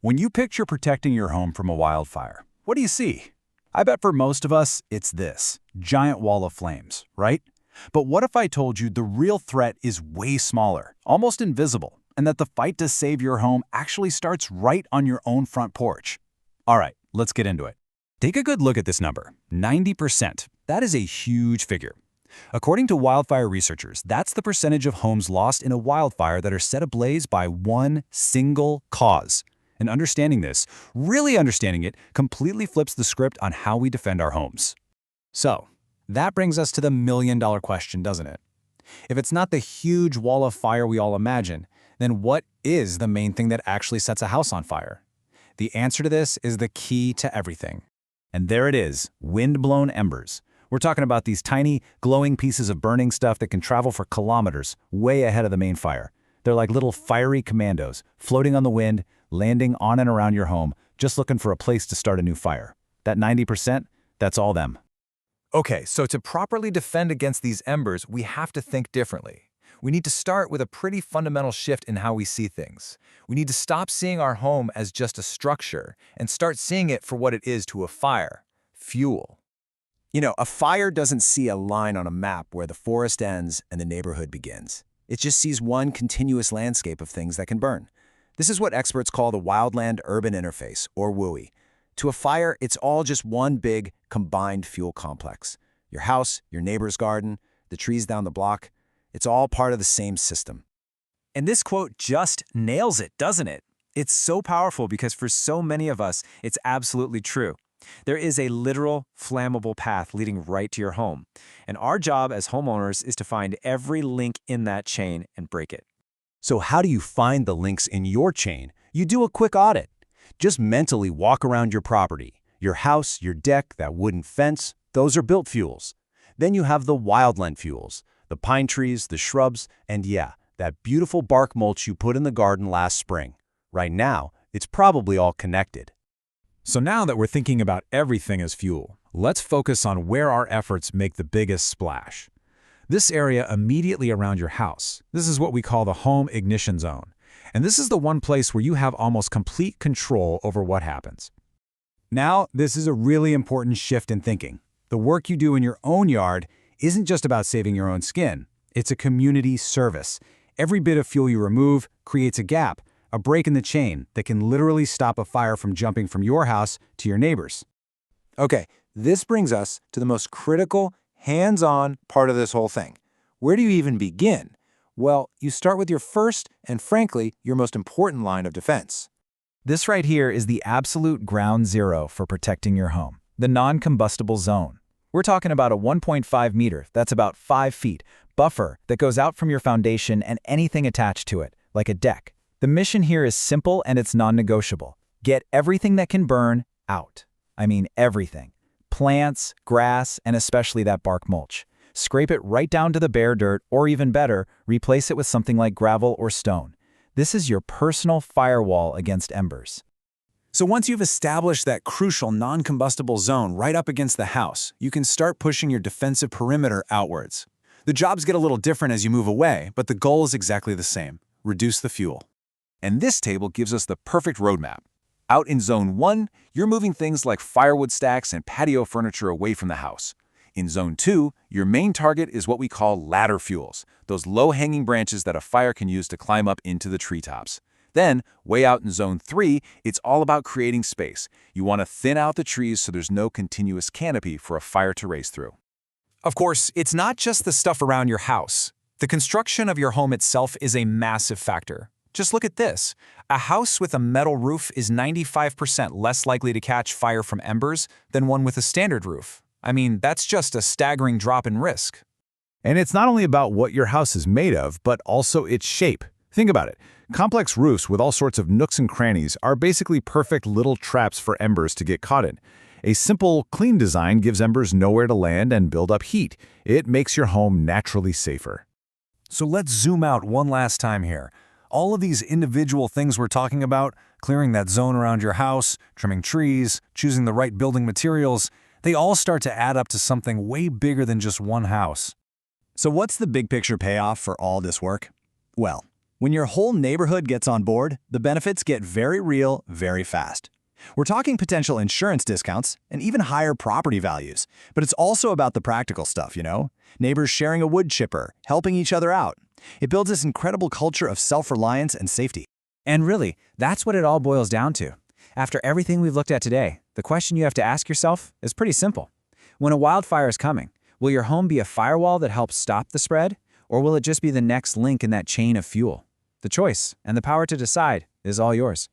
When you picture protecting your home from a wildfire, what do you see? I bet for most of us, it's this giant wall of flames, right? But what if I told you the real threat is way smaller, almost invisible, and that the fight to save your home actually starts right on your own front porch? All right, let's get into it. Take a good look at this number, 90%. That is a huge figure. According to wildfire researchers, that's the percentage of homes lost in a wildfire that are set ablaze by one single cause. And understanding this, really understanding it, completely flips the script on how we defend our homes. So, that brings us to the million-dollar question, doesn't it? If it's not the huge wall of fire we all imagine, then what is the main thing that actually sets a house on fire? The answer to this is the key to everything. And there it is, wind-blown embers. We're talking about these tiny, glowing pieces of burning stuff that can travel for kilometers, way ahead of the main fire. They're like little fiery commandos, floating on the wind, landing on and around your home, just looking for a place to start a new fire. That 90%, that's all them. Okay, so to properly defend against these embers, we have to think differently. We need to start with a pretty fundamental shift in how we see things. We need to stop seeing our home as just a structure and start seeing it for what it is to a fire: fuel. You know, a fire doesn't see a line on a map where the forest ends and the neighborhood begins. It just sees one continuous landscape of things that can burn. This is what experts call the wildland-urban interface, or WUI. To a fire, it's all just one big, combined fuel complex. Your house, your neighbor's garden, the trees down the block, it's all part of the same system. And this quote just nails it, doesn't it? It's so powerful because for so many of us, it's absolutely true. There is a literal, flammable path leading right to your home. And our job as homeowners is to find every link in that chain and break it. So how do you find the links in your chain? You do a quick audit. Just mentally walk around your property. Your house, your deck, that wooden fence, those are built fuels. Then you have the wildland fuels, the pine trees, the shrubs, and yeah, that beautiful bark mulch you put in the garden last spring. Right now, it's probably all connected. So now that we're thinking about everything as fuel, let's focus on where our efforts make the biggest splash. This area immediately around your house. This is what we call the home ignition zone. And this is the one place where you have almost complete control over what happens. Now, this is a really important shift in thinking. The work you do in your own yard isn't just about saving your own skin. It's a community service. Every bit of fuel you remove creates a gap, a break in the chain that can literally stop a fire from jumping from your house to your neighbor's. Okay, this brings us to the most critical, hands-on part of this whole thing. Where do you even begin? Well, you start with your first and, frankly, your most important line of defense. This right here is the absolute ground zero for protecting your home, the non-combustible zone. We're talking about a 1.5 meter, that's about 5 feet, buffer that goes out from your foundation and anything attached to it, like a deck. The mission here is simple and it's non-negotiable. Get everything that can burn out. I mean everything. Plants, grass, and especially that bark mulch. Scrape it right down to the bare dirt, or even better, replace it with something like gravel or stone. This is your personal firewall against embers. So once you've established that crucial non-combustible zone right up against the house, you can start pushing your defensive perimeter outwards. The jobs get a little different as you move away, but the goal is exactly the same: reduce the fuel. And this table gives us the perfect roadmap. Out in Zone 1, you're moving things like firewood stacks and patio furniture away from the house. In Zone 2, your main target is what we call ladder fuels, those low-hanging branches that a fire can use to climb up into the treetops. Then, way out in Zone 3, it's all about creating space. You want to thin out the trees so there's no continuous canopy for a fire to race through. Of course, it's not just the stuff around your house. The construction of your home itself is a massive factor. Just look at this. A house with a metal roof is 95% less likely to catch fire from embers than one with a standard roof. I mean, that's just a staggering drop in risk. And it's not only about what your house is made of, but also its shape. Think about it. Complex roofs with all sorts of nooks and crannies are basically perfect little traps for embers to get caught in. A simple, clean design gives embers nowhere to land and build up heat. It makes your home naturally safer. So let's zoom out one last time here. All of these individual things we're talking about, clearing that zone around your house, trimming trees, choosing the right building materials, they all start to add up to something way bigger than just one house. So what's the big picture payoff for all this work? Well, When your whole neighborhood gets on board, the benefits get very real, very fast. We're talking potential insurance discounts and even higher property values, but it's also about the practical stuff, you know? Neighbors sharing a wood chipper, helping each other out. It builds this incredible culture of self-reliance and safety. And really, that's what it all boils down to. After everything we've looked at today, the question you have to ask yourself is pretty simple. When a wildfire is coming, will your home be a firewall that helps stop the spread, or will it just be the next link in that chain of fuel? The choice and the power to decide is all yours.